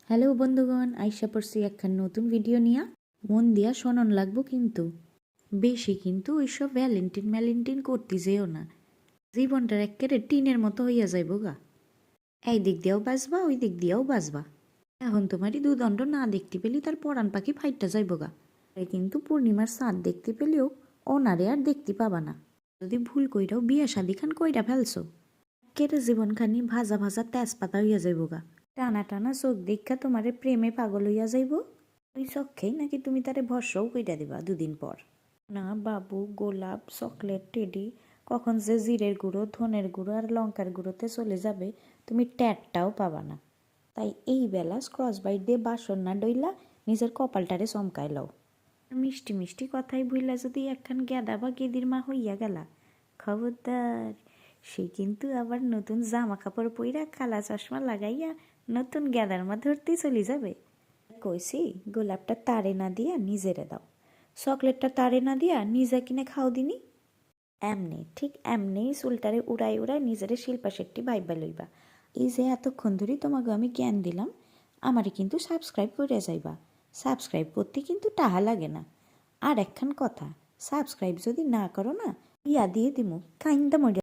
Hello বন্ধুগণ, আইসা পড়ছি একখান নতুন ভিডিও নিয়া। মন দিয়া শোনন লাগবো কিন্তু বেশি কিন্তু ওইসব ভ্যালেন্টিন করতে যেও না। জীবনটার একেবারে টিনের মতো হইয়া যাইব গা। এই দিক দিয়েও বাঁচবা, ওই দিক দিয়েও বাঁচবা। এখন তোমারই দুদণ্ড না দেখতে পেলি তার পরাণ পাখি ফাইটটা যাইব গা। কিন্তু পূর্ণিমার চাঁদ দেখতে পেলেও ওনারে আর দেখতে পাবা না। যদি ভুল কইরাও বিয়া শাদি খান কইরা ফেলছো, কেটে জীবনখানি ভাজা ভাজা তেজপাতা হইয়া যাইব গা। টানা টানা চোখ দেখা তোমারে প্রেমে পাগল হইয়া যাইব। ওই চক্ষেই নাকি তুমি তারে ভরসাও কইরা দিবা দুদিন পর। না বাবু, গোলাপ, চকলেট, টেডি কখন যে জিরের গুঁড়ো, ধনের গুঁড়ো আর লঙ্কার গুঁড়োতে চলে যাবে তুমি ট্যাটটাও পাবা না। তাই এই বেলা স্ক্রচ বাইট দিয়ে বাসন না ডইলা নিজের কপালটারে চমকায় লও। মিষ্টি মিষ্টি কথাই ভুইলা যদি একখান গেদা বা গেদির মা হইয়া গেলা, খবরদার, সে কিন্তু আবার নতুন জামা কাপড় পইরা কালা চশমা লাগাইয়া নতুন গেদার মা ধরতেই চলে যাবে। কইছি গোলাপটা তারে না দিয়া নিজেরে দাও, চকলেটটা তারে না দিয়া নিজে কিনে খাও দিনি। এমনি ঠিক এমনি চুলটারে উড়াই উড়াই নিজেরে শিল্পা শেট্টি ভাইবা লইবা। এই যে এতক্ষণ ধরে তোমাকে আমি জ্ঞান দিলাম, আমারে কিন্তু সাবস্ক্রাইব করে যাইবা। সাবস্ক্রাইব করতে কিন্তু টাহা লাগে না। আর একখান কথা, সাবস্ক্রাইব যদি না করো না, ইয়া দিয়ে দিমু কাইন্দা মরিয়া।